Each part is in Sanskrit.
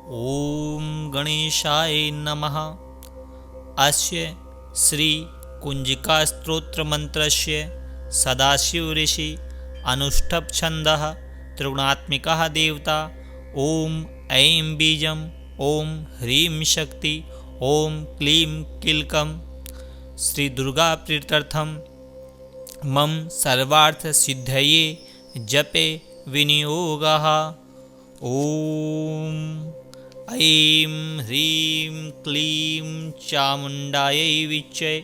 ॐ गणेशाय नमः। अस्य श्रीकुञ्जिकास्तोत्रमन्त्रस्य सदाशिवऋषि अनुष्ठुप्छन्दः त्रिगुणात्मिकः देवता। ॐ ऐं बीजम् ॐ ह्रीं शक्ति ॐ क्लीं किलकं। श्री दुर्गा प्रीत्यर्थं मम सर्वार्थसिद्धये जपे विनियोगः। ॐ ऐं ह्रीं क्लीं चामुण्डायै विच्चे।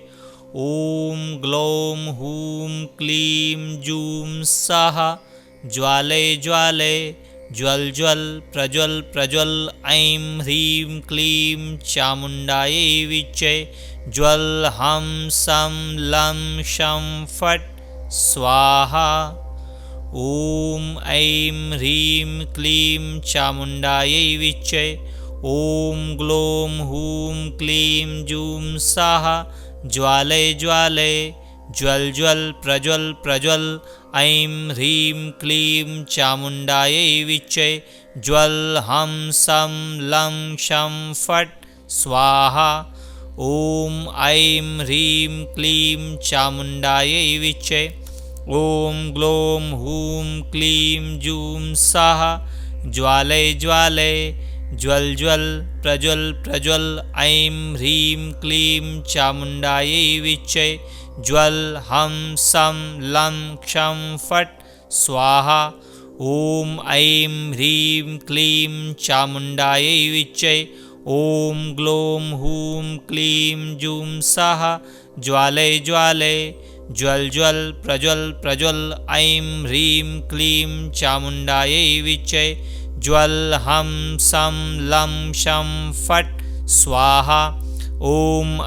ॐ ग्लौं हूं क्लीं जूं स्वाहा। ज्वाले ज्वाले ज्वल ज्वल प्रज्वल प्रज्वल। ऐं ह्रीं क्लीं चामुण्डायै विच्चे। ज्वल हं सं लं शं फट् स्वाहा। ॐ ऐं ह्रीं क्लीं चामुण्डायै विच्चे। ॐ ग्लौं हूं क्लीं जूं स्वाहा। ज्वाले ज्वाले ज्वल ज्वल प्रज्वल प्रज्वल। ऐं ह्रीं क्लीं चामुण्डायै विच्चे। ज्वल हं सं लं शं फट् स्वाहा। ॐ ऐं ह्रीं क्लीं चामुण्डायै विच्चे। ॐ ग्लौं हूं क्लीं जूं स्वाहा। ज्वाले ज्वाले ज्वल ज्वल प्रज्वल प्रज्वल। ऐं ह्रीं क्लीं चामुण्डायै विच्चे। ज्वल हं सं लं क्षं फट् स्वाहा। ॐ ऐं ह्रीं क्लीं चामुण्डायै विच्चे। ॐ ग्लौं हूं क्लीं जूं स्वाहा। ज्वाले ज्वाले ज्वल ज्वल प्रज्वल प्रज्वल। ऐं ह्रीं क्लीं चामुण्डायै विच्चे। ज्वल हं सं लं शं फट् स्वाहा। ॐ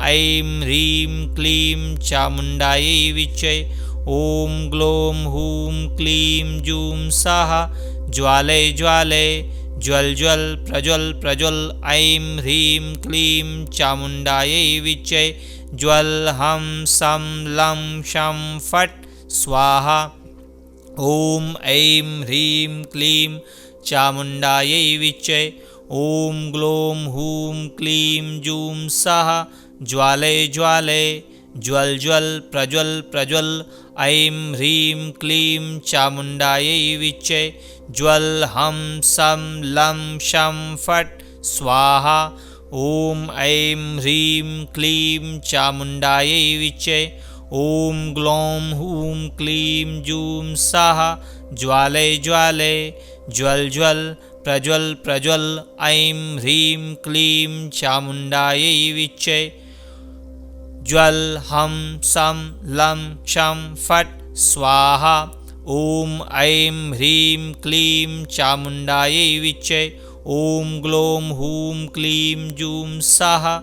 ऐं ह्रीं क्लीं चामुण्डायै विच्चे। ॐ ग्लौं हूं क्लीं जूं स्वाहा। ज्वाले ज्वाले ज्वल ज्वल प्रज्वल प्रज्वल। ऐं ह्रीं क्लीं चामुण्डायै विच्चे। ज्वल हं सं लं शं फट् स्वाहा। ॐ ऐं ह्रीं क्लीं चामुण्डायै विच्चे। ॐ ग्लौं हूं क्लीं जूं स्वाहा। ज्वाले ज्वाले ज्वल ज्वल प्रज्वल प्रज्वल। ऐं ह्रीं क्लीं चामुण्डायै विच्चे। ज्वल हं सं लं शं फट् स्वाहा। ॐ ऐं ह्रीं क्लीं चामुण्डायै विच्चे। ॐ ग्लौं हूं क्लीं जूं स्वाहा। ज्वाले ज्वाले ज्वल ज्वल प्रज्वल प्रज्वल। ऐं ह्रीं क्लीं चामुण्डायै विच्चे। ज्वल हं सं लं क्षं फट् स्वाहा। ॐ ऐं ह्रीं क्लीं चामुण्डायै विच्चे। ॐ ग्लौं हूं क्लीं जूं स्वाहा।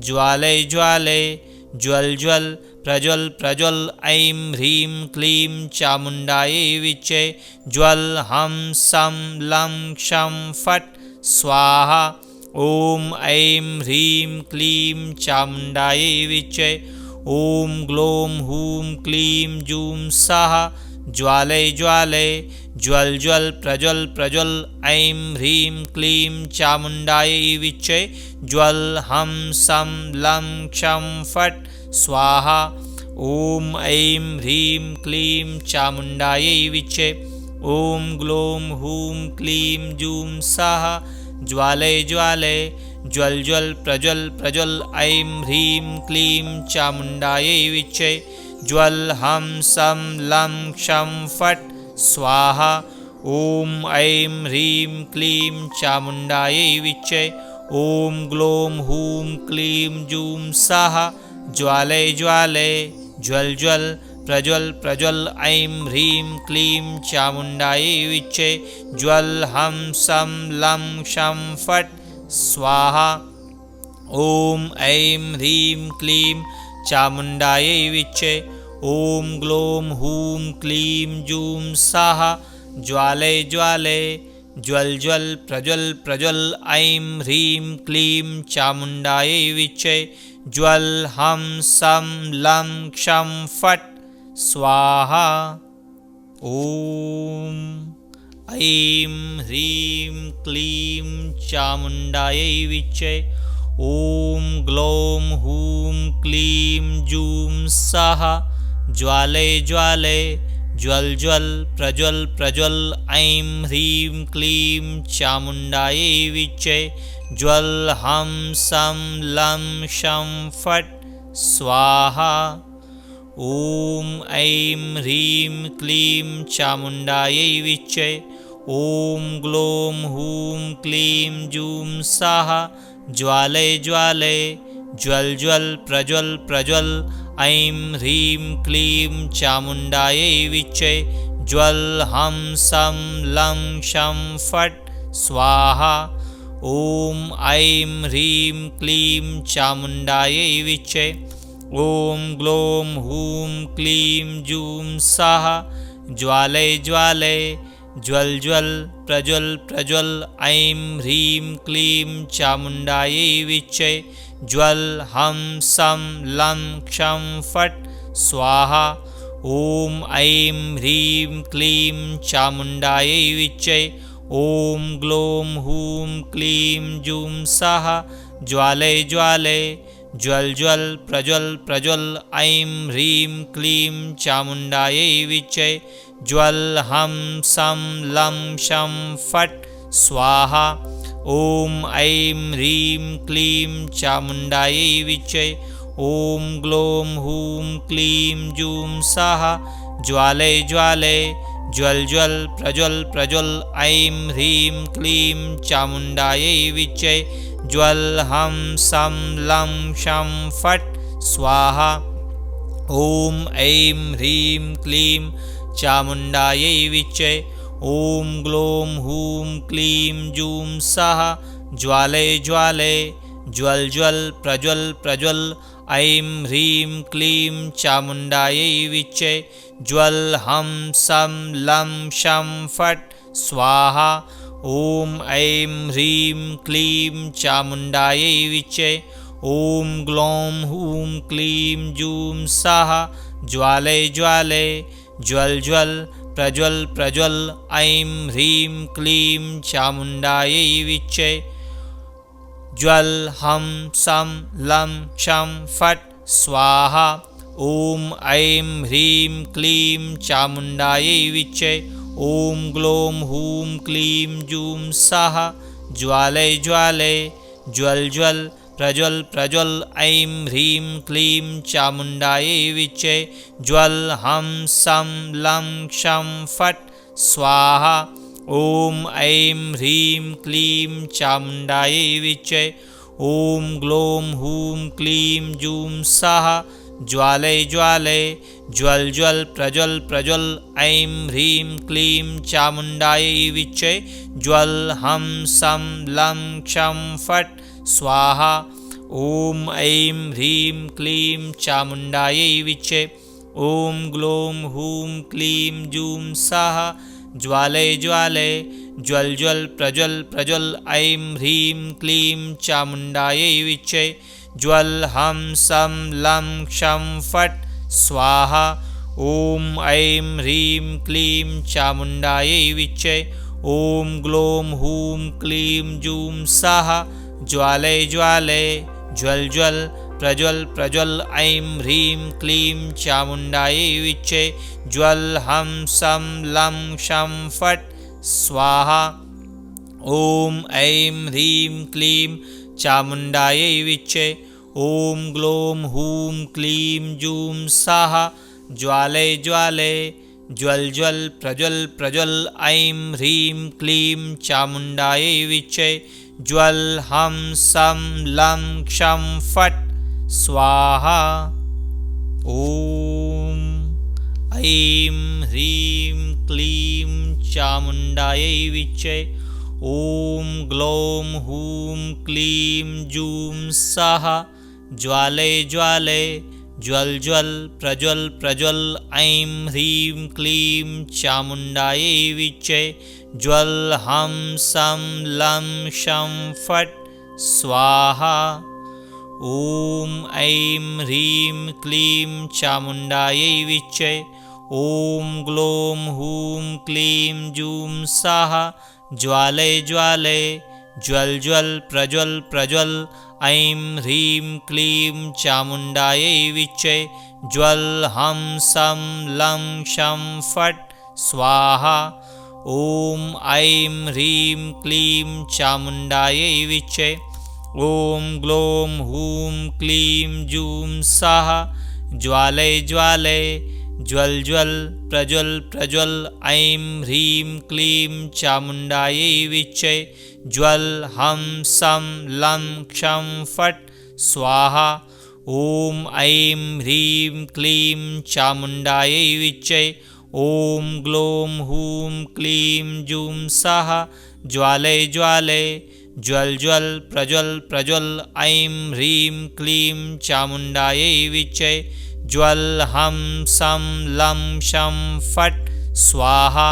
ज्वाले ज्वाले ज्वल ज्वल प्रज्वल प्रज्वल। ऐं ह्रीं क्लीं चामुण्डायै विच्चे। ज्वल हं सं लं क्षं फट् स्वाहा। ॐ ऐं ह्रीं क्लीं चामुण्डायै विच्चे। ॐ ग्लौं हूं क्लीं जूं स्वाहा। ज्वाले ज्वाले ज्वल ज्वल प्रज्वल प्रज्वल। ऐं ह्रीं क्लीं चामुण्डायै विच्चे। ज्वल हं सं लं क्षं फट् स्वाहा। ॐ ऐं ह्रीं क्लीं चामुण्डायै विच्चे। ॐ ग्लौं हूं क्लीं जूं स्वाहा। ज्वाले ज्वाले ज्वल ज्वल प्रज्वल प्रज्वल। ऐं ह्रीं क्लीं चामुण्डायै विच्चे। ज्वल हं सं लं क्षं फट् स्वाहा। ॐ ऐं ह्रीं क्लीं चामुण्डायै विच्चे। ॐ ग्लौं हूं क्लीं जूं स्वाहा। ज्वाले ज्वाले ज्वल ज्वल प्रज्वल प्रज्वल। ऐं ह्रीं क्लीं चामुण्डायै विच्चे। ज्वल हं सं लं क्षं फट् स्वाहा। ॐ ऐं ह्रीं क्लीं चामुण्डायै विच्चे। ॐ ग्लौं हूं क्लीं जूं स्वाहा। ज्वाले ज्वाले ज्वल ज्वल प्रज्वल प्रज्वल। ऐं ह्रीं क्लीं चामुण्डायै विच्चे। ज्वल हं सं लं क्षं फट् स्वाहा। ॐ ऐं ह्रीं क्लीं चामुण्डायै विच्चे ॐ ग्लौं हूं क्लीं जूं सः ज्वाले ज्वाले ज्वल ज्वल प्रज्वल प्रज्वल ऐं ह्रीं क्लीं चामुण्डायै विच्चे ज्वल हं सं लं शं फट् स्वाहा। ॐ ऐं ह्रीं क्लीं चामुण्डायै विच्चे ॐ ग्लौं हूं क्लीं जूं सः ज्वाले ज्वाले ज्वल ज्वल प्रज्वल प्रज्वल ऐं ह्रीं क्लीं चामुण्डायै विच्चे ज्वल हं सं लं शं फट् स्वाहा। ॐ ऐं ह्रीं क्लीं चामुण्डायै विच्चे ॐ ग्लौं हूं क्लीं जूं सः ज्वाले ज्वाले ज्वल ज्वल प्रज्वल प्रज्वल ऐं ह्रीं क्लीं चामुण्डायै विच्चे ज्वल हं सं लं क्षं फट् स्वाहा। ॐ ऐं ह्रीं क्लीं चामुण्डायै विच्चे ॐ ग्लौं हूं क्लीं जूं सः ज्वाले ज्वाले ज्वल ज्वल प्रज्वल प्रज्वल ऐं ह्रीं क्लीं चामुण्डायै विच्चे ज्वल हं सं लं शं फट् स्वाहा। ॐ ऐं ह्रीं क्लीं चामुण्डायै विच्चे ॐ ग्लौं हूं क्लीं जूं सः ज्वाले ज्वाले ज्वल ज्वल प्रज्वल प्रज्वल ऐं ह्रीं क्लीं चामुण्डायै विच्चे ज्वल हं सं लं शं फट् स्वाहा। ॐ ऐं ह्रीं क्लीं चामुण्डायै विच्चे ॐ ग्लौं हूं क्लीं जूं सः ज्वाले ज्वाले ज्वल ज्वल प्रज्वल प्रज्वल ऐं ह्रीं क्लीं चामुण्डायै विच्चे ज्वल हं सं लं शं फट् स्वाहा। ॐ ऐं ह्रीं क्लीं चामुण्डायै विच्चे ॐ ग्लौं हूं क्लीं जूं सः ज्वाले ज्वाले ज्वल ज्वल प्रज्वल प्रज्वल ऐं ह्रीं क्लीं चामुण्डायै विच्चे ज्वल हं सं लं क्षं फट् स्वाहा। ॐ ऐं ह्रीं क्लीं चामुण्डायै विच्चे ॐ ग्लौं हूं क्लीं जूं सः ज्वाले ज्वाले ज्वल ज्वल प्रज्वल प्रज्वल ऐं ह्रीं क्लीं चामुण्डायै विच्चे ज्वल हं सं लं क्षं फट् स्वाहा। ॐ ऐं ह्रीं क्लीं चामुण्डायै विच्चे ॐ ग्लौं हूं क्लीं जूं सः ज्वाले ज्वाले ज्वल ज्वल प्रज्वल प्रज्वल ऐं ह्रीं क्लीं चामुण्डायै विच्चे ज्वल हं सं लं क्षं फट् स्वाहा। ॐ ऐं ह्रीं क्लीं चामुण्डायै विच्चे ॐ ग्लौं हूं क्लीं जूं सः ज्वाले ज्वाले ज्वल ज्वल प्रज्वल प्रज्वल ऐं ह्रीं क्लीं चामुण्डायै विच्चे ज्वल हं सं लं क्षं फट् स्वाहा। ॐ ऐं ह्रीं क्लीं चामुण्डायै विच्चे ॐ ग्लौं हूं क्लीं जूं सः ज्वाले ज्वाले ज्वल ज्वल प्रज्वल प्रज्वल ऐं ह्रीं क्लीं चामुण्डायै विच्चे ज्वल हं सं लं क्षं फट् स्वाहा। ॐ ऐं ह्रीं क्लीं चामुण्डायै विच्चे ॐ ग्लौं हूं क्लीं जूं सः ज्वाले ज्वाले ज्वल ज्वल प्रज्वल प्रज्वल ऐं ह्रीं क्लीं चामुण्डायै विच्चे ज्वल हं सं लं क्षं फट् स्वाहा। ॐ ऐं ह्रीं क्लीं चामुण्डायै विच्चे ॐ ग्लौं हूं क्लीं जूं सः ज्वाले ज्वाले ज्वल ज्वल प्रज्वल प्रज्वल ऐं ह्रीं क्लीं चामुण्डायै विच्चे ज्वल हं सं लं शं फट् स्वाहा। ॐ ऐं ह्रीं क्लीं चामुण्डायै विच्चे ॐ ग्लों हूं क्लीं जूं सः ज्वालय ज्वालय ज्वल ज्वल प्रज्वल प्रज्वल ऐं ह्रीं क्लीं चामुण्डायै विच्चे ज्वल हं सं लं शं फट् स्वाहा। ॐ ऐं ह्रीं क्लीं चामुण्डायै विच्चे ॐ ग्लों हूं क्लीं जूं सः ज्वालय ज्वालय ज्वल ज्वल प्रज्वल प्रज्वल ऐं ह्रीं क्लीं चामुण्डायै विच्चे ज्वल हं सं लं क्षं फट् स्वाहा। ॐ ऐं ह्रीं क्लीं चामुण्डायै विच्चे ॐ ग्लों हूं क्लीं जूं सः ज्वालय ज्वालय ज्वल ज्वल प्रज्वल प्रज्वल ऐं ह्रीं क्लीं चामुण्डायै विच्चे ज्वल हं सं लं शं फट् स्वाहा।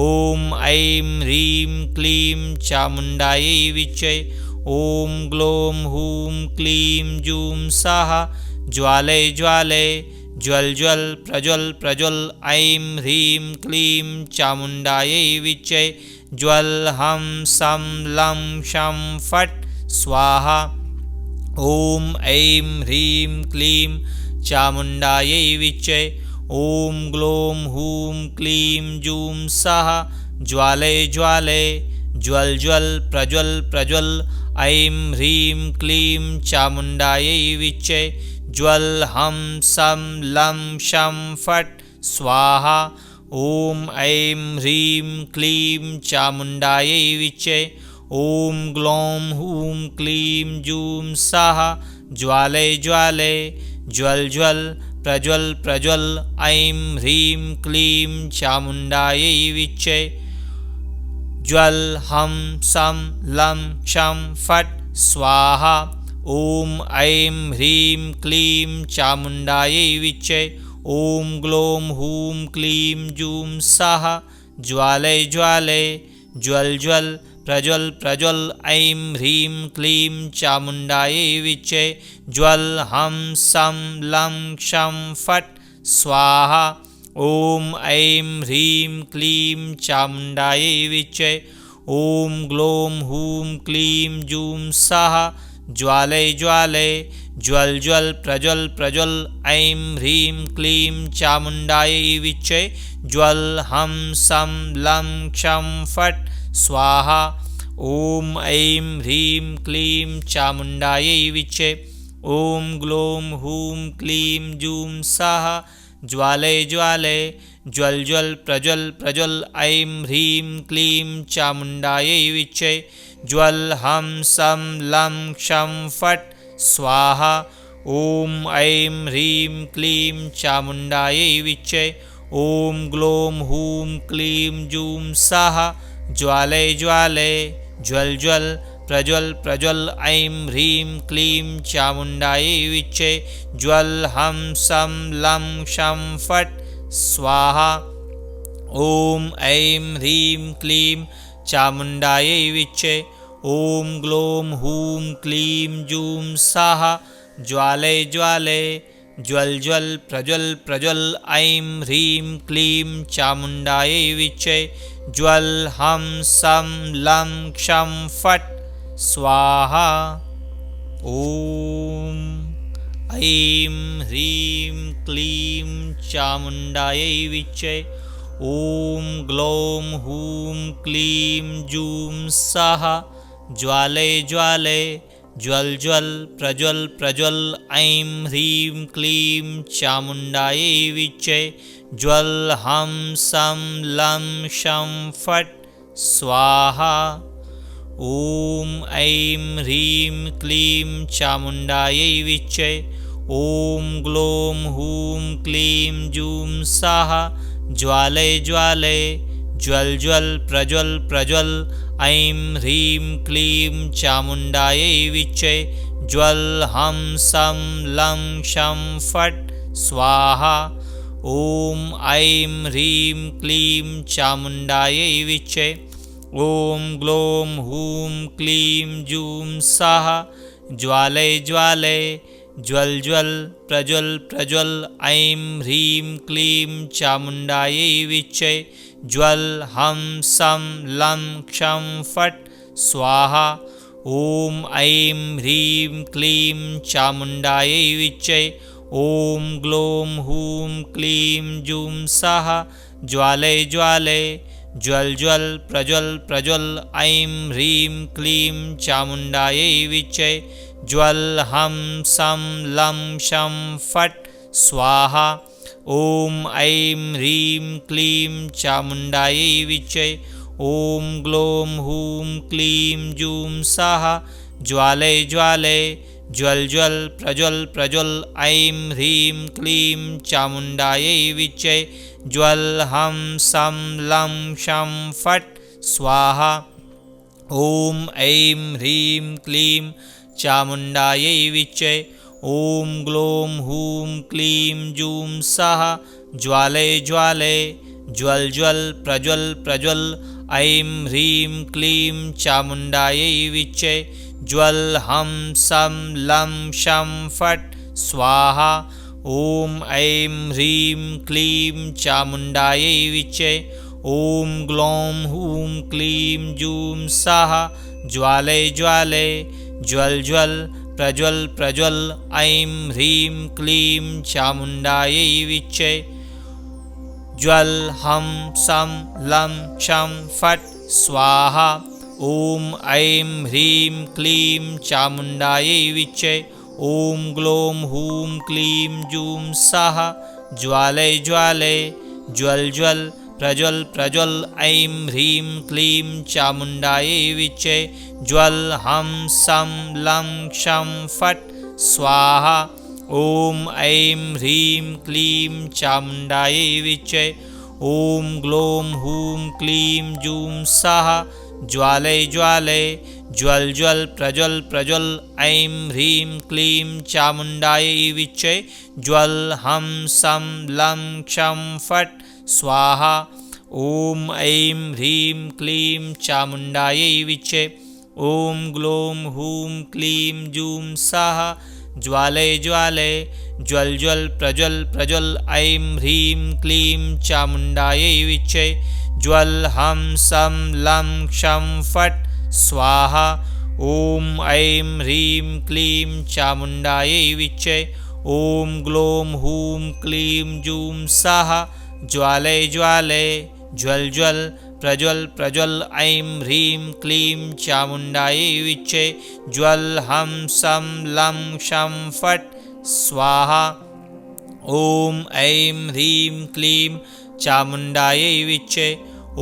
ॐ ऐं ह्रीं क्लीं चामुण्डायै विच्चे ॐ ग्लों हूं क्लीं जूं सः ज्वालय ज्वालय ज्वल ज्वल प्रज्वल प्रज्वल ऐं ह्रीं क्लीं चामुण्डायै विच्चे ज्वल हं सं लं शं फट् स्वाहा। ॐ ऐं ह्रीं क्लीं चामुण्डायै विच्चे ॐ ग्लों हूं क्लीं जूं सः ज्वालय ज्वालय ज्वल ज्वल प्रज्वल प्रज्वल ऐं ह्रीं क्लीं चामुण्डायै विच्चे ज्वल हं सं लं शं फट् स्वाहा। ॐ ऐं ह्रीं क्लीं चामुण्डायै विच्चे ॐ ग्लों हूं क्लीं जूं सः ज्वालय ज्वालय ज्वल ज्वल प्रज्वल प्रज्वल ऐं ह्रीं क्लीं चामुण्डायै विच्चे ज्वल हं सं लं क्षं फट् स्वाहा। ॐ ऐं ह्रीं क्लीं चामुण्डायै विच्चे ॐ ग्लों हूं क्लीं जूं सः ज्वालय ज्वालय ज्वल ज्वल प्रज्वल प्रज्वल ऐं ह्रीं क्लीं चामुण्डायै विच्चे ज्वल हं सं लं क्षं फट् स्वाहा। ॐ ऐं ह्रीं क्लीं चामुण्डायै विच्चे ॐ ग्लों हूं क्लीं जूं सः ज्वालय ज्वालय ज्वल ज्वल प्रज्वल प्रज्वल ऐं ह्रीं क्लीं चामुण्डायै विच्चे ज्वल हं सं लं क्षं फट् स्वाहा। ॐ ऐं ह्रीं क्लीं चामुण्डायै विच्चे ॐ ग्लों हूं क्लीं जूं सः ज्वालय ज्वालय ज्वल ज्वल प्रज्वल प्रज्वल ऐं ह्रीं क्लीं चामुण्डायै विच्चे ज्वल हं सं लं क्षं फट् स्वाहा। ॐ ऐं ह्रीं क्लीं चामुण्डायै विच्चे ॐ ग्लों हूं क्लीं जूं सः ज्वालय ज्वालय ज्वल ज्वल प्रज्वल प्रज्वल ऐं ह्रीं क्लीं चामुण्डायै विच्चे ज्वल हं सं लं क्षं फट् स्वाहा। ॐ ऐं ह्रीं क्लीं चामुण्डायै विच्चे ॐ ग्लों हूं क्लीं जूं सः ज्वालय ज्वालय ज्वल ज्वल प्रज्वल प्रज्वल ऐं ह्रीं क्लीं चामुण्डायै विच्चे ज्वल हं सं लं क्षं फट् स्वाहा। ॐ ऐं ह्रीं क्लीं चामुण्डायै विच्चे ॐ ग्लों हूं क्लीं जूं सः ज्वालय ज्वालय ज्वल ज्वल प्रज्वल प्रज्वल ऐं ह्रीं क्लीं चामुण्डायै विच्चे ज्वल हं सं लं शं फट् स्वाहा। ॐ ऐं ह्रीं क्लीं चामुण्डायै विच्चे ॐ ग्लों हूं क्लीं जूं सः ज्वालय ज्वालय ज्वल ज्वल प्रज्वल प्रज्वल ऐं ह्रीं क्लीं चामुण्डायै विच्चे ज्वल हं सं लं शं फट् स्वाहा। ॐ ऐं ह्रीं क्लीं चामुण्डायै विच्चे ॐ ग्लों हूं क्लीं जूं सः ज्वालय ज्वालय ज्वल ज्वल प्रज्वल प्रज्वल ऐं ह्रीं क्लीं चामुण्डायै विच्चे ज्वल हं सं लं क्षं फट् स्वाहा। ॐ ऐं ह्रीं क्लीं चामुण्डायै विच्चे ॐ ग्लौं हूं क्लीं जूं सः ज्वाले ज्वाले ज्वल ज्वल प्रज्वल प्रज्वल ऐं ह्रीं क्लीं चामुण्डायै विच्चे ज्वल हं सं लं क्षं फट् स्वाहा। ॐ ऐं ह्रीं क्लीं चामुण्डायै विच्चे ॐ ग्लौं हूं क्लीं जूं सः ज्वाले ज्वाले ज्वल ज्वल प्रज्वल प्रज्वल ऐं ह्रीं क्लीं चामुण्डायै विच्चे ज्वल हं सं लं क्षं फट् स्वाहा। ॐ ऐं ह्रीं क्लीं चामुण्डायै विच्चे ॐ ग्लौं हूं क्लीं जूं सः ज्वाले ज्वाले ज्वल ज्वल प्रज्वल प्रज्वल ऐं ह्रीं क्लीं चामुण्डायै विच्चे ज्वल हं सं लं क्षं फट् स्वाहा। ॐ ऐं ह्रीं क्लीं चामुण्डायै विच्चे ॐ ग्लौं हूं क्लीं जूं सः ज्वाले ज्वाले ज्वल ज्वल प्रज्वल प्रज्वल ऐं ह्रीं क्लीं चामुण्डायै विच्चे ज्वल हं सं लं क्षं फट् स्वाहा। ॐ ऐं ह्रीं क्लीं चामुण्डायै विच्चे ॐ ग्लौं हूं क्लीं जूं सः ज्वाले ज्वाले ज्वल ज्वल प्रज्वल प्रज्वल ऐं ह्रीं क्लीं चामुण्डायै विच्चे ज्वल हं सं लं क्षं फट् स्वाहा। ॐ ऐं ह्रीं क्लीं चामुण्डायै विच्चे ॐ ग्लौं हूं क्लीं जूं सः ज्वाले ज्वाले ज्वल ज्वल प्रज्वल प्रज्वल ऐं ह्रीं क्लीं चामुण्डायै विच्चे ज्वल हं सं लं क्षं फट् स्वाहा। ॐ ऐं ह्रीं क्लीं चामुण्डायै विच्चे ॐ ग्लौं हूं क्लीं जूं सः ज्वाले ज्वाले ज्वल ज्वल प्रज्वल प्रज्वल ऐं ह्रीं क्लीं चामुण्डायै विच्चे ज्वल हं सं लं क्षं फट् स्वाहा। ॐ ऐं ह्रीं क्लीं चामुण्डायै विच्चे ॐ ग्लौं हूं क्लीं जूं सः ज्वाले ज्वाले ज्वल ज्वल प्रज्वल प्रज्वल ऐं ह्रीं क्लीं चामुण्डायै विच्चे ज्वल हं सं लं क्षं फट् स्वाहा। ॐ ऐं ह्रीं क्लीं चामुण्डायै विच्चे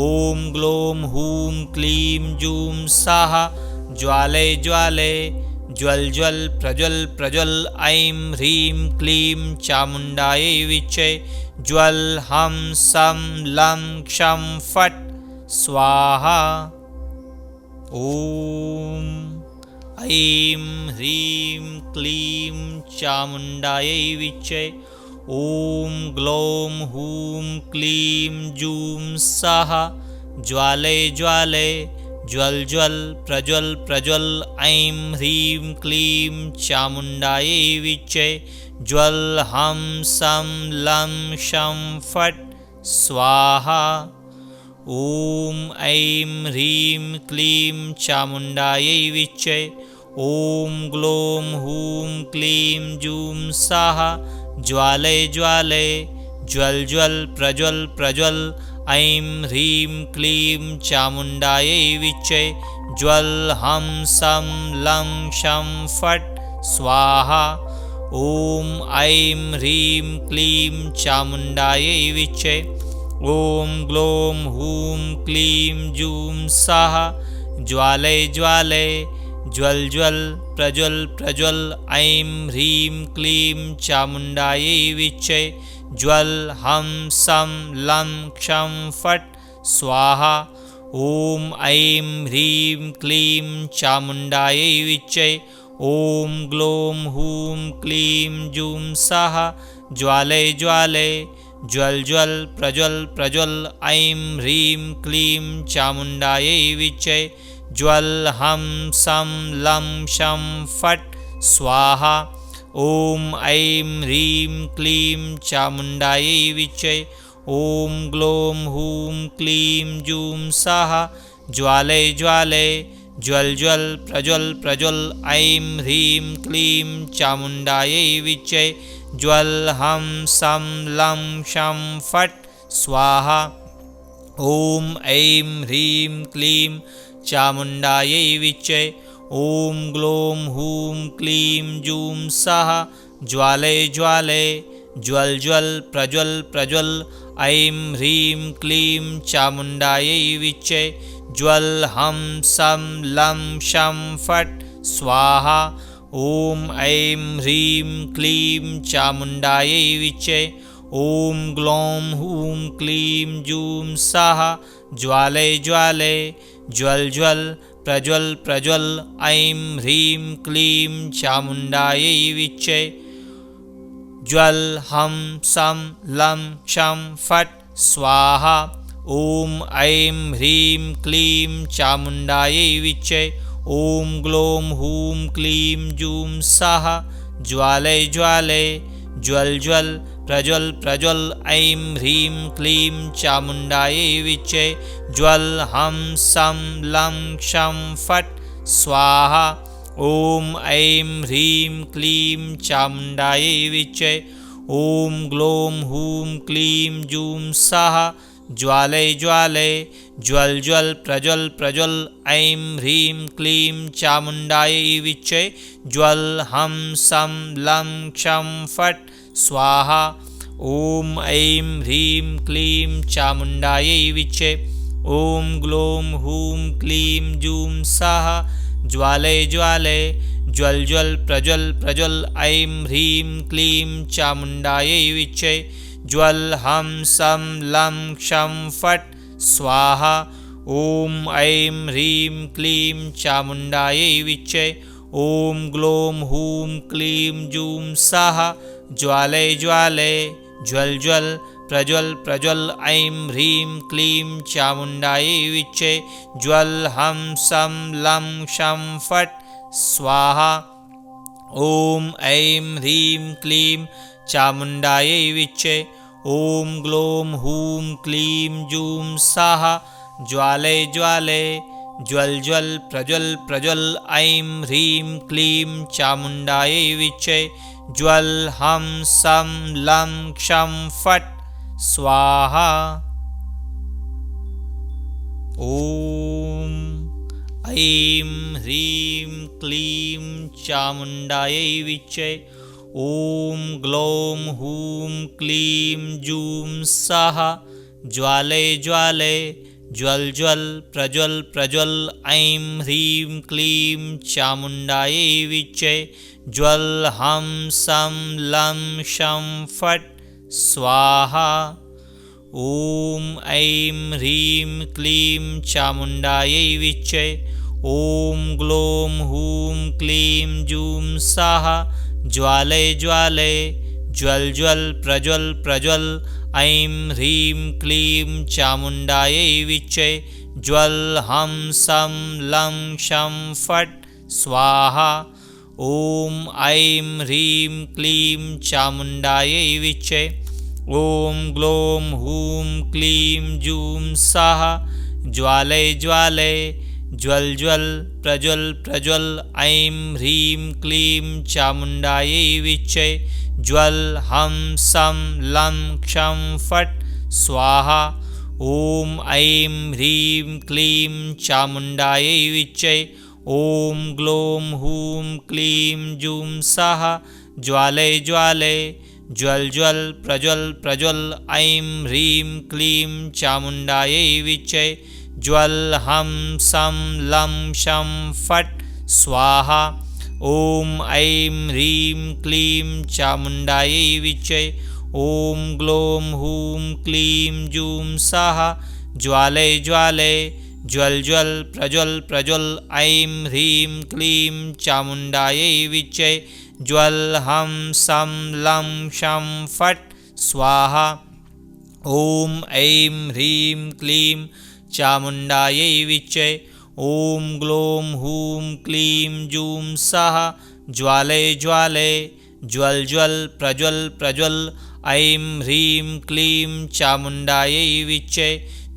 ॐ ग्लौं हूं क्लीं जूं सः ज्वाले ज्वाले ज्वल ज्वल प्रज्वल प्रज्वल ऐं ह्रीं क्लीं चामुण्डायै विच्चे ज्वल हं सं लं क्षं फट् स्वाहा। ॐ ऐं ह्रीं क्लीं चामुण्डायै विच्चे ॐ ग्लौं हूं क्लीं जूं सः ज्वाले ज्वाले ज्वल ज्वल प्रज्वल प्रज्वल ऐं ह्रीं क्लीं चामुण्डायै विच्चे ज्वल हं सं लं क्षं फट् स्वाहा। ॐ ऐं ह्रीं क्लीं चामुण्डायै विच्चे ॐ ग्लौं हूं क्लीं जूं सः ज्वाले ज्वाले ज्वल ज्वल प्रज्वल प्रज्वल ऐं ह्रीं क्लीं चामुण्डायै विच्चे ज्वल हं सं लं क्षं फट् स्वाहा। ॐ ऐं ह्रीं क्लीं चामुण्डायै विच्चे ॐ ग्लौं हूं क्लीं जूं सः ज्वाले ज्वाले ज्वल ज्वल प्रज्वल प्रज्वल ऐं ह्रीं क्लीं चामुण्डायै विच्चे ज्वल हं सं लं क्षं फट् स्वाहा। ॐ ऐं ह्रीं क्लीं चामुण्डायै विच्चे ॐ ग्लौं हूं क्लीं जूं सः ज्वाले ज्वाले ज्वल ज्वल प्रज्वल प्रज्वल ऐं ह्रीं क्लीं चामुण्डायै विच्चे ज्वल हं सं लं क्षं फट् स्वाहा। ॐ ऐं ह्रीं क्लीं चामुण्डायै विच्चे ॐ ग्लौं हूं क्लीं जूं सः ज्वाले ज्वाले ज्वल ज्वल प्रज्वल प्रज्वल ऐं ह्रीं क्लीं चामुण्डायै विच्चे ज्वल हं सं लं शं फट् स्वाहा ॐ ऐं ह्रीं क्लीं चामुण्डायै विच्चे ॐ ग्लौं हूं क्लीं जूं सः ज्वाले ज्वाले ज्वल ज्वल प्रज्वल प्रज्वल ऐं ह्रीं क्लीं चामुण्डायै विच्चे ज्वल हं सं लं शं फट् स्वाहा ॐ ऐं ह्रीं क्लीं चामुण्डायै विच्चे ॐ ग्लौं हूं क्लीं जूं सः ज्वाले ज्वाले ज्वल ज्वल प्रज्वल प्रज्वल ऐं ह्रीं क्लीं चामुण्डायै विच्चे ज्वल हं सं लं क्षं फट् स्वाहा ॐ ऐं ह्रीं क्लीं चामुण्डायै विच्चे ॐ ग्लौं हूं क्लीं जूं सः ज्वाले ज्वाले ज्वल ज्वल प्रज्वल प्रज्वल ऐं ह्रीं क्लीं चामुण्डायै विच्चे ज्वल हं सं लं क्षं फट् स्वाहा ॐ ऐं ह्रीं क्लीं चामुण्डायै विच्चे ॐ ग्लौं हूं क्लीं जूं सः ज्वाले ज्वाले ज्वल ज्वल प्रज्वल प्रज्वल ऐं ह्रीं क्लीं चामुण्डायै विच्चे ज्वल हं सं लं क्षं फट् स्वाहा ॐ ऐं ह्रीं क्लीं चामुण्डायै विच्चे ॐ ग्लौं हूं क्लीं जूं सः ज्वाले ज्वाले ज्वल ज्वल प्रज्वल प्रज्वल ऐं ह्रीं क्लीं चामुण्डायै विच्चे ज्वल हं सं लं क्षं फट् स्वाहा ॐ ऐं ह्रीं क्लीं चामुण्डायै विच्चे ॐ ग्लौं हूं क्लीं जूं सः ज्वाले ज्वाले ज्वल ज्वल प्रज्वल प्रज्वल ऐं ह्रीं क्लीं चामुण्डायै विच्चे ज्वल हं सं लं क्षं फट् स्वाहा ॐ ऐं ह्रीं क्लीं चामुण्डायै विच्चे ॐ ग्लौं हूं क्लीं जूं सः ज्वाले ज्वाले ज्वल ज्वल प्रज्वल प्रज्वल ऐं ह्रीं क्लीं चामुण्डायै विच्चे ज्वल हं सं लं क्षं फट् स्वाहा ॐ ऐं ह्रीं क्लीं चामुण्डायै विच्चे ॐ ग्लौं हूं क्लीं जूं सः ज्वाले ज्वाले ज्वल ज्वल प्रज्वल प्रज्वल ऐं ह्रीं क्लीं चामुण्डायै विच्चे ज्वल हं सं लं शं फट् स्वाहा ॐ ऐं ह्रीं क्लीं चामुण्डायै विच्चे ॐ ग्लौं हूं क्लीं जूं सः ज्वाले ज्वाले ज्वल ज्वल प्रज्वल प्रज्वल ऐं ह्रीं क्लीं चामुण्डायै विच्चे ज्वल हं सं लं क्षं फट् स्वाहा ॐ ऐं ह्रीं क्लीं चामुण्डायै विच्चे ॐ ग्लौं हूं क्लीं जूं सः ज्वाले ज्वाले ज्वल ज्वल प्रज्वल प्रज्वल ऐं ह्रीं क्लीं चामुण्डायै विच्चे ज्वल हं सं लं क्षं फट् स्वाहा ॐ ऐं ह्रीं क्लीं चामुण्डायै विच्चे ॐ ग्लौं हूं क्लीं जूं सः ज्वाले ज्वाले ज्वल ज्वल प्रज्वल प्रज्वल ऐं ह्रीं क्लीं चामुण्डायै विच्चे ज्वल हं सं लं क्षं फट् स्वाहा ॐ ऐं ह्रीं क्लीं चामुण्डायै विच्चे ॐ ग्लौं हूं क्लीं जूं सः ज्वाले ज्वाले ज्वल ज्वल प्रज्वल प्रज्वल ऐं ह्रीं क्लीं चामुण्डायै विच्चे ज्वल हं सं लं क्षं फट् स्वाहा ॐ ऐं ह्रीं क्लीं चामुण्डायै विच्चे ॐ ग्लौं हूं क्लीं जूं सः ज्वाले ज्वाले ज्वल ज्वल प्रज्वल प्रज्वल ऐं ह्रीं क्लीं चामुण्डायै विच्चे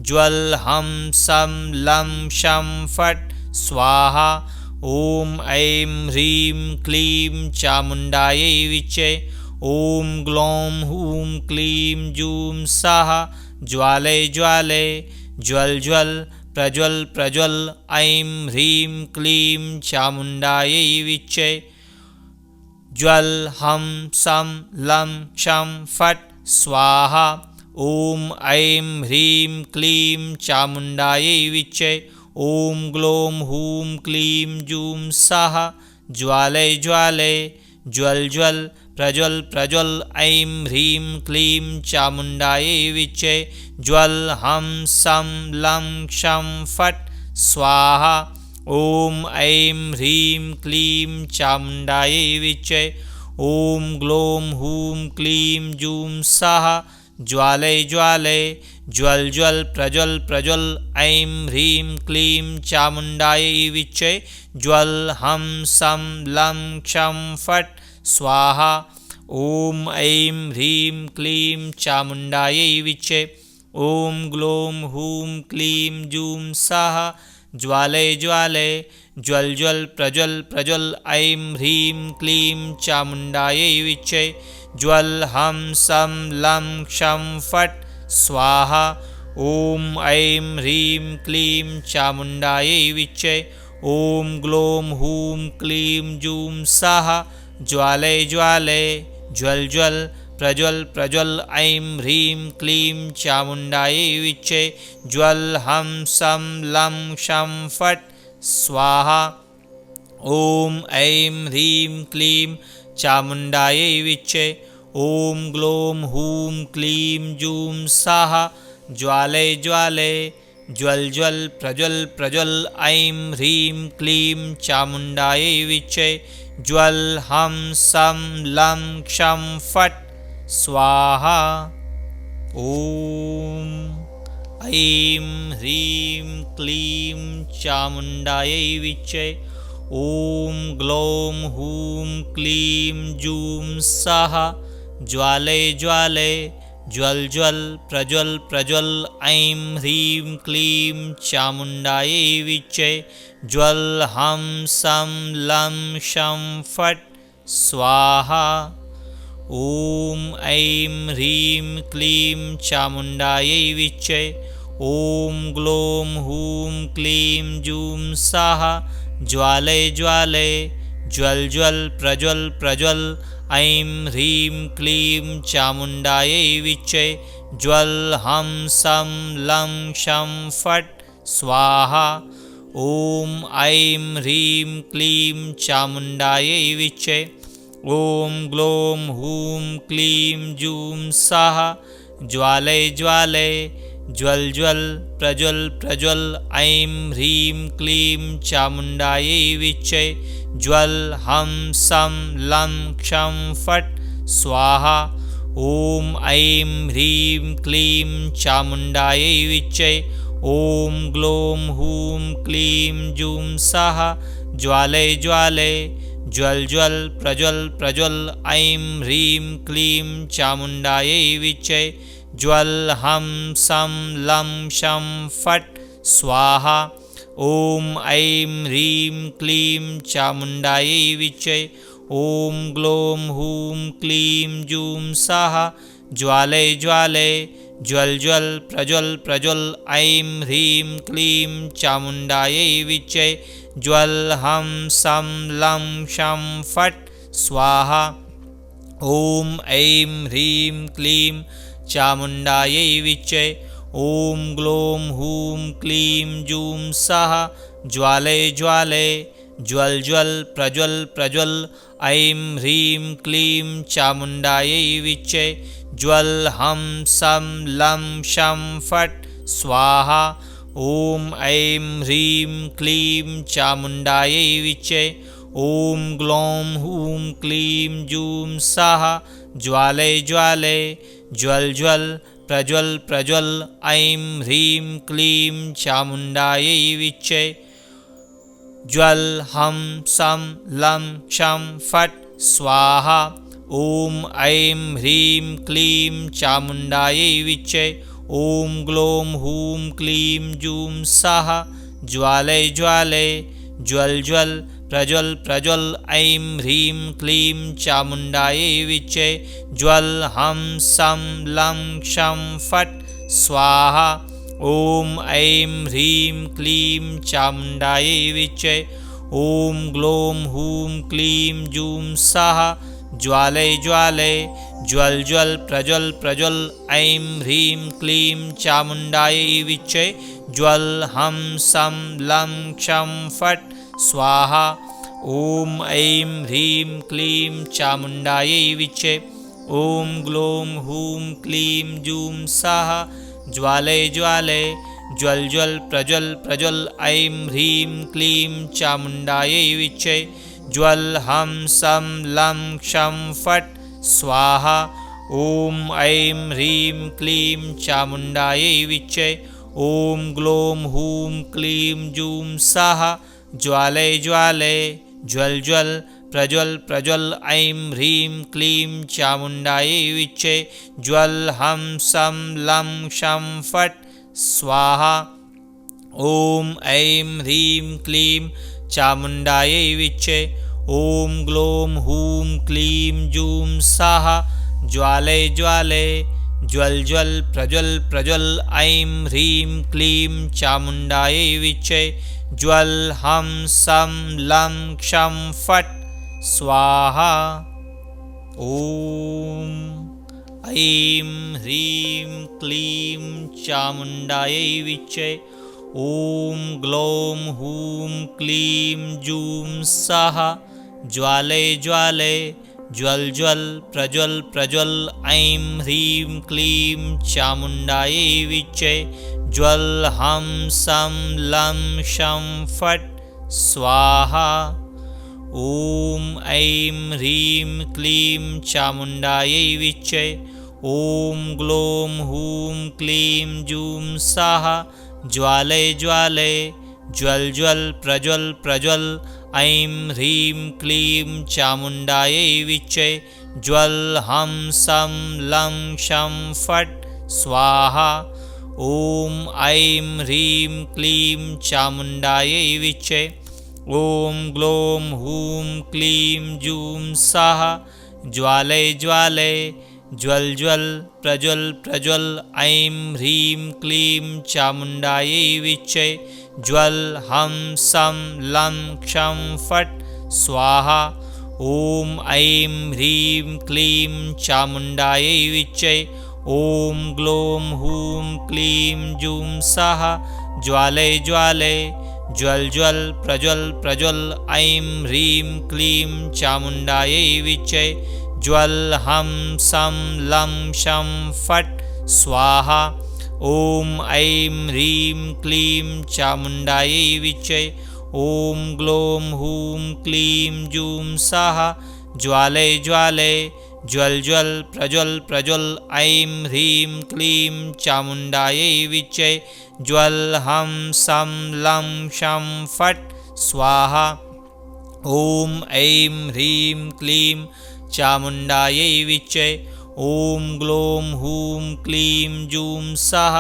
ज्वल हम सं लं शं फट् स्वाहा। ॐ ऐं ह्रीं क्लीं चामुण्डायै विच्चे ॐ ग्लौं हूं क्लीं जूं सः ज्वाले ज्वाले ज्वल ज्वल प्रज्वल प्रज्वल ऐं ह्रीं क्लीं चामुण्डायै विच्चे ज्वल हम सं लं क्षं फट् स्वाहा। ॐ ऐं ह्रीं क्लीं चामुण्डायै विच्चे ॐ ग्लौं हूं क्लीं जूं सः ज्वाले ज्वाले ज्वल ज्वल प्रज्वल प्रज्वल ऐं ह्रीं क्लीं चामुण्डायै विच्चे ज्वल हम सं लं क्षं फट् स्वाहा। ॐ ऐं ह्रीं क्लीं चामुण्डायै विच्चे ॐ ग्लौं हूं क्लीं जूं सः ज्वाले ज्वाले ज्वल ज्वल प्रज्वल प्रज्वल ऐं ह्रीं क्लीं चामुण्डायै विच्चे ज्वल हम सं लं क्षं फट् स्वाहा। ॐ ऐं ह्रीं क्लीं चामुण्डायै विच्चे ॐ ग्लौं हूं क्लीं जूं सः ज्वाले ज्वाले ज्वल ज्वल प्रज्वल प्रज्वल ऐं ह्रीं क्लीं चामुण्डायै विच्चे ज्वल हम सं लं क्षं फट् स्वाहा। ॐ ऐं ह्रीं क्लीं चामुण्डायै विच्चे ॐ ग्लौं हूं क्लीं जूं सः ज्वाले ज्वाले ज्वल ज्वल प्रज्वल प्रज्वल ऐं ह्रीं क्लीं चामुण्डायै विच्चे ज्वल हम सं लं क्षं फट् स्वाहा। ॐ ऐं ह्रीं क्लीं चामुण्डायै विच्चे ॐ ग्लौं हूं क्लीं जूं सः ज्वाले ज्वाले ज्वल ज्वल प्रज्वल प्रज्वल ऐं ह्रीं क्लीं चामुण्डायै विच्चे ज्वल हम सं लं क्षं फट् स्वाहा। ॐ ऐं ह्रीं क्लीं चामुण्डायै विच्चे ॐ ग्लौं हूं क्लीं जूं सः ज्वाले ज्वाले ज्वल ज्वल प्रज्वल प्रज्वल ऐं ह्रीं क्लीं चामुण्डायै विच्चे ज्वल हम सं लं क्षं फट् स्वाहा। ॐ ऐं ह्रीं क्लीं चामुण्डायै विच्चे ॐ ग्लौं हूं क्लीं जूं सः ज्वाले ज्वाले ज्वल ज्वल प्रज्वल प्रज्वल ऐं ह्रीं क्लीं चामुण्डायै विच्चे ज्वल हम सं लं क्षं फट् स्वाहा। ॐ ऐं ह्रीं क्लीं चामुण्डायै विच्चे ॐ ग्लौं हूं क्लीं जूं सः ज्वाले ज्वाले ज्वल ज्वल प्रज्वल प्रज्वल ऐं ह्रीं क्लीं चामुण्डायै विच्चे ज्वल हम सं लं क्षं फट् स्वाहा। ॐ ऐं ह्रीं क्लीं चामुण्डायै विच्चे ॐ ग्लौं हूं क्लीं जूं सः ज्वाले ज्वाले ज्वल ज्वल प्रज्वल प्रज्वल ऐं ह्रीं क्लीं चामुण्डायै विच्चे ज्वल हम सं लं क्षं फट् स्वाहा। ॐ ऐं ह्रीं क्लीं चामुण्डायै विच्चे ॐ ग्लौं हूं क्लीं जूं सः ज्वाले ज्वाले ज्वल ज्वल प्रज्वल प्रज्वल ऐं ह्रीं क्लीं चामुण्डायै विच्चे ज्वल हम सं लं क्षं फट् स्वाहा। ॐ ऐं ह्रीं क्लीं चामुण्डायै विच्चे ॐ ग्लौं हूं क्लीं जूं सः ज्वाले ज्वाले ज्वल ज्वल प्रज्वल प्रज्वल ऐं ह्रीं क्लीं चामुण्डायै विच्चे ज्वल हम सं लं क्षं फट् स्वाहा। ॐ ऐं ह्रीं क्लीं चामुण्डायै विच्चे ॐ ग्लौं हूं क्लीं जूं सः ज्वाले ज्वाले ज्वल ज्वल प्रज्वल प्रज्वल ऐं ह्रीं क्लीं चामुण्डायै विच्चे ज्वल हम सं लं क्षं फट् स्वाहा। ॐ ऐं ह्रीं क्लीं चामुण्डायै विच्चे ॐ ग्लौं हूं क्लीं जूं सः ज्वालय ज्वालय ज्वल ज्वल प्रज्वल प्रज्वल ऐं ह्रीं क्लीं चामुण्डायै विच्चे ज्वल हं सं लं क्षं फट् स्वाहा ॐ ऐं ह्रीं क्लीं चामुण्डायै विच्चे ॐ ग्लौं हूं क्लीं जूं सः ज्वालय ज्वालय ज्वल ज्वल प्रज्वल प्रज्वल ऐं ह्रीं क्लीं चामुण्डायै विच्चे ज्वल हं सं लं क्षं फट् स्वाहा ॐ ऐं ह्रीं क्लीं चामुण्डायै विच्चे ॐ ग्लौं हूं क्लीं जूं सः ज्वालय ज्वालय ज्वल ज्वल प्रज्वल प्रज्वल ऐं ह्रीं क्लीं चामुण्डायै विच्चे ज्वल हं सं लं क्षं फट् स्वाहा ॐ ऐं ह्रीं क्लीं चामुण्डायै विच्चे ॐ ग्लौं हूं क्लीं जूं सः ज्वालय ज्वालय ज्वल ज्वल प्रज्वल प्रज्वल ऐं ह्रीं क्लीं चामुण्डायै विच्चे ज्वल हं सं लं क्षं फट् स्वाहा ॐ ऐं ह्रीं क्लीं चामुण्डायै विच्चे ॐ ग्लौं हूं क्लीं जूं सः ज्वालय ज्वालय ज्वल ज्वल प्रज्वल प्रज्वल ऐं ह्रीं क्लीं चामुण्डायै विच्चे ज्वल हं सं लं क्षं फट् स्वाहा ॐ ऐं ह्रीं क्लीं चामुण्डायै विच्चे ॐ ग्लौं हूं क्लीं जूं सः ज्वालय ज्वालय ज्वल ज्वल प्रज्वल प्रज्वल ऐं ह्रीं क्लीं चामुण्डायै विच्चे ज्वल हं सं लं क्षं फट् स्वाहा ॐ ऐं ह्रीं क्लीं चामुण्डायै विच्चे ॐ ग्लौं हूं क्लीं जूं सः ज्वालय ज्वालय ज्वल ज्वल प्रज्वल प्रज्वल ऐं ह्रीं क्लीं चामुण्डायै विच्चे ज्वल हं सं लं क्षं फट् स्वाहा ॐ ऐं ह्रीं क्लीं चामुण्डायै विच्चे ॐ ग्लौं हूं क्लीं जूं सः ज्वालय ज्वालय ज्वल ज्वल प्रज्वल प्रज्वल ऐं ह्रीं क्लीं चामुण्डायै विच्चे ज्वल हं सं लं क्षं फट् स्वाहा ॐ ऐं ह्रीं क्लीं चामुण्डायै विच्चे ॐ ग्लौं हूं क्लीं जूं सः ज्वालय ज्वालय ज्वल ज्वल प्रज्वल प्रज्वल ऐं ह्रीं क्लीं चामुण्डायै विच्चे ज्वल हं सं लं क्षं फट् स्वाहा ॐ ऐं ह्रीं क्लीं चामुण्डायै विच्चे ॐ ग्लौं हूं क्लीं जूं सः ज्वालय ज्वालय ज्वल ज्वल प्रज्वल प्रज्वल ऐं ह्रीं क्लीं चामुण्डायै विच्चे ज्वल हं सं लं क्षं फट् स्वाहा ॐ ऐं ह्रीं क्लीं चामुण्डायै विच्चे ॐ ग्लौं हूं क्लीं जूं सः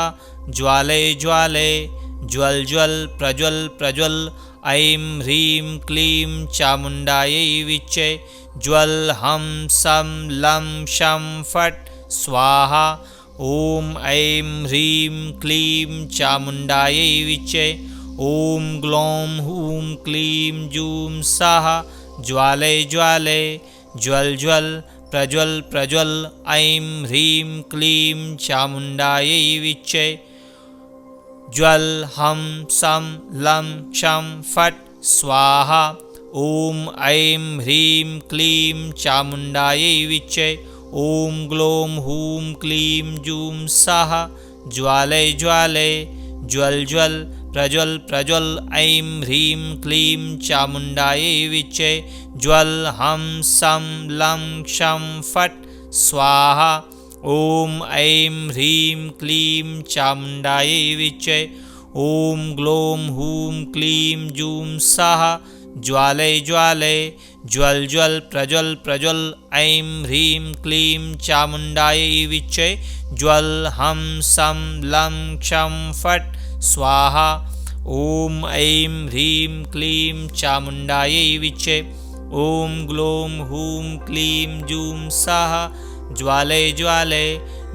ज्वालय ज्वालय ज्वल ज्वल प्रज्वल प्रज्वल ऐं ह्रीं क्लीं चामुण्डायै विच्चे ज्वल हं सं लं क्षं फट् स्वाहा ॐ ऐं ह्रीं क्लीं चामुण्डायै विच्चे ॐ ग्लौं हूं क्लीं जूं सः ज्वालय ज्वालय ज्वल ज्वल प्रज्वल प्रज्वल ऐं ह्रीं क्लीं चामुण्डायै विच्चे ज्वल हं सं लं क्षं फट् स्वाहा ॐ ऐं ह्रीं क्लीं चामुण्डायै विच्चे ॐ ग्लौं हूं क्लीं जूं सः ज्वालय ज्वालय ज्वल ज्वल प्रज्वल प्रज्वल ऐं ह्रीं क्लीं चामुण्डायै विच्चे ज्वल हं सं लं क्षं फट् स्वाहा ॐ ऐं ह्रीं क्लीं चामुण्डायै विच्चे ॐ ग्लौं हूं क्लीं जूं सः ज्वालय ज्वालय ज्वल ज्वल प्रज्वल प्रज्वल ऐं ह्रीं क्लीं चामुण्डायै विच्चे ज्वल हं सं लं क्षं फट् स्वाहा। ॐ ऐं ह्रीं क्लीं चामुण्डायै विच्चे ॐ ग्लौं हूं क्लीं जूं सः ज्वाले ज्वाले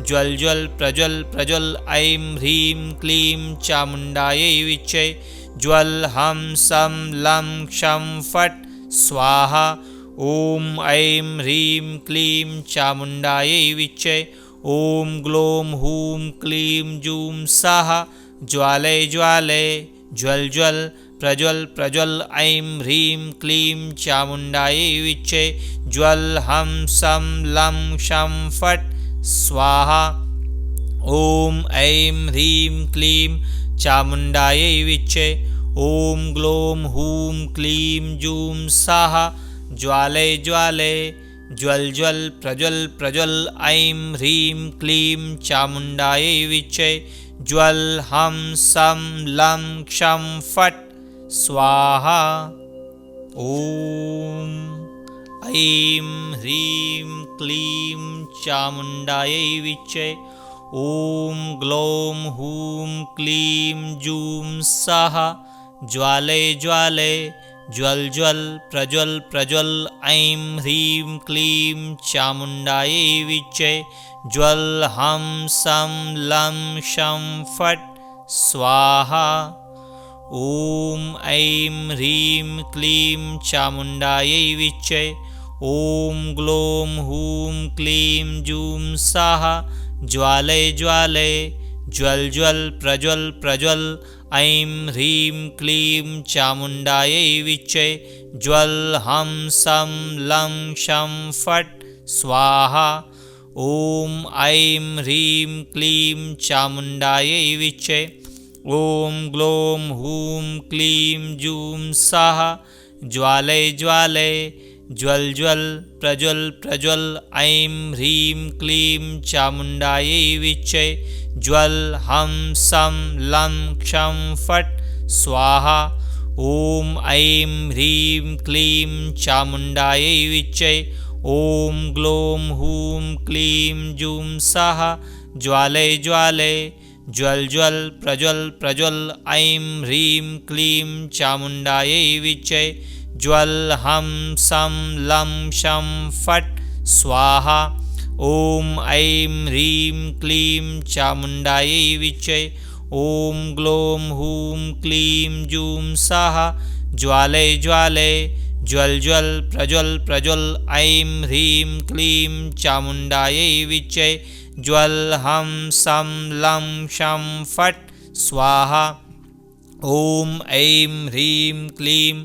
ज्वल ज्वल प्रज्वल प्रज्वल ऐं ह्रीं क्लीं चामुण्डायै विच्चे ज्वल हं सं लं क्षं फट् स्वाहा। ॐ ऐं ह्रीं क्लीं चामुण्डायै विच्चे ॐ ग्लौं हूं क्लीं जूं सः ज्वाले ज्वाले ज्वल ज्वल प्रज्वल प्रज्वल ऐं ह्रीं क्लीं चामुण्डायै विच्चे ज्वल हं सं लं क्षं फट् स्वाहा। ॐ ऐं ह्रीं क्लीं चामुण्डायै विच्चे ॐ ग्लौं हूं क्लीं जूं सः ज्वाले ज्वाले ज्वल ज्वल प्रज्वल प्रज्वल ऐं ह्रीं क्लीं चामुण्डायै विच्चे ज्वल हं सं लं क्षं फट् स्वाहा। ॐ ऐं ह्रीं क्लीं चामुण्डायै विच्चे ॐ ग्लौं हूं क्लीं जूं सः ज्वाले ज्वाले ज्वल ज्वल प्रज्वल प्रज्वल ऐं ह्रीं क्लीं चामुण्डायै विच्चे ज्वल हं सं लं क्षं फट् स्वाहा। ॐ ऐं ह्रीं क्लीं चामुण्डायै विच्चे ॐ ग्लौं हूं क्लीं जूं सः ज्वाले ज्वाले ज्वल ज्वल प्रज्वल प्रज्वल ऐं ह्रीं क्लीं चामुण्डायै विच्चे ज्वल हं सं लं क्षं फट् स्वाहा। ॐ ऐं ह्रीं क्लीं चामुण्डायै विच्चे ॐ ग्लौं हूं क्लीं जूं सः ज्वाले ज्वाले ज्वल ज्वल प्रज्वल प्रज्वल ऐं ह्रीं क्लीं चामुण्डायै विच्चे ज्वल हं सं लं क्षं फट् स्वाहा। ॐ ऐं ह्रीं क्लीं चामुण्डायै विच्चे ॐ ग्लौं हूं क्लीं जूं सः ज्वाले ज्वाले ज्वल ज्वल प्रज्वल प्रज्वल ऐं ह्रीं क्लीं चामुण्डायै विच्चे ज्वल हं सं लं क्षं फट् स्वाहा। ॐ ऐं ह्रीं क्लीं चामुण्डायै विच्चे ॐ ग्लौं हूं क्लीं जूं सः ज्वाले ज्वाले ज्वल ज्वल प्रज्वल प्रज्वल ऐं ह्रीं क्लीं चामुण्डायै विच्चे ज्वल हं सं लं क्षं फट् स्वाहा। ॐ ऐं ह्रीं क्लीं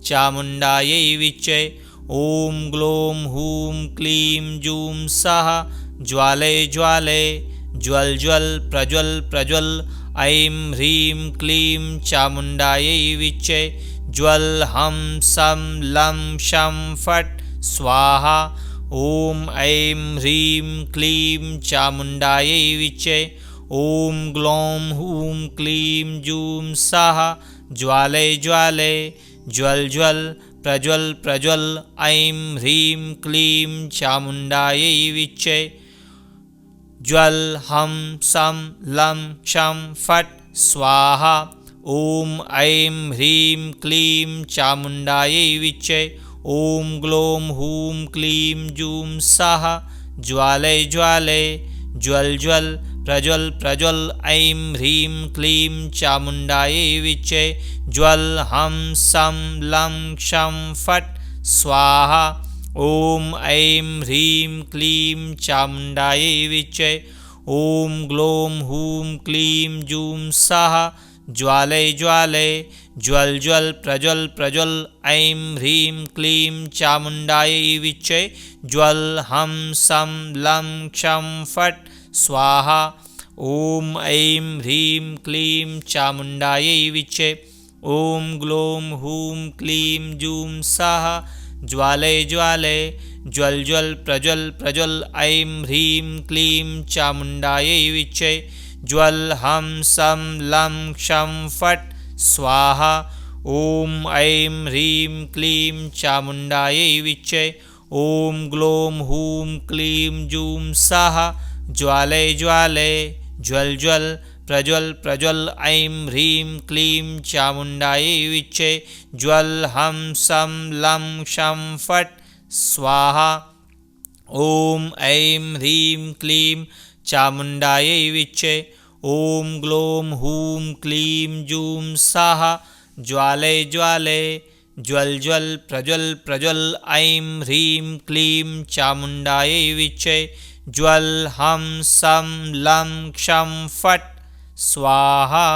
चामुण्डायै विच्चे ॐ ग्लौं हूं क्लीं जूं सः ज्वाले ज्वाले ज्वल ज्वल प्रज्वल प्रज्वल ऐं ह्रीं क्लीं चामुण्डायै विच्चे ज्वल हं सं लं क्षं फट् स्वाहा। ॐ ऐं ह्रीं क्लीं चामुण्डायै विच्चे ॐ ग्लौं हूं क्लीं जूं सः ज्वाले ज्वाले ज्वल ज्वल प्रज्वल प्रज्वल ऐं ह्रीं क्लीं चामुण्डायै विच्चे ज्वल हं सं लं क्षं फट् स्वाहा। ॐ ऐं ह्रीं क्लीं चामुण्डायै विच्चे ॐ ग्लौं हूं क्लीं जूं सः ज्वाले ज्वाले ज्वल ज्वल प्रज्वल प्रज्वल ऐं ह्रीं क्लीं चामुण्डायै विच्चे ज्वल हं सं लं क्षं फट् स्वाहा। ॐ ऐं ह्रीं क्लीं चामुण्डायै विच्चे ॐ ग्लौं हूं क्लीं जूं सः ज्वाले ज्वाले ज्वल ज्वल प्रज्वल प्रज्वल ऐं ह्रीं क्लीं चामुण्डायै विच्चे ज्वल हं सं लं क्षं फट् स्वाहा। ॐ ऐं ह्रीं क्लीं चामुण्डायै विच्चे ॐ ग्लौं हूं क्लीं जूं सः ज्वाले ज्वाले ज्वल ज्वल प्रज्वल प्रज्वल ऐं ह्रीं क्लीं चामुण्डायै विच्चे ज्वल हं सं लं क्षं फट् स्वाहा। ॐ ऐं ह्रीं क्लीं चामुण्डायै विच्चे ॐ ग्लौं हूं क्लीं जूं सः ज्वालय ज्वालय ज्वल ज्वल प्रज्वल प्रज्वल ऐं ह्रीं क्लीं चामुण्डायै विच्चे ज्वल हं सं लं क्षं फट् स्वाहा। ॐ ऐं ह्रीं क्लीं चामुण्डायै विच्चे ॐ ग्लौं हूं क्लीं जूं सः ज्वालय ज्वालय ज्वल ज्वल प्रज्वल प्रज्वल ऐं ह्रीं क्लीं चामुण्डायै विच्चे ज्वल हं सं लं क्षं फट् स्वाहा।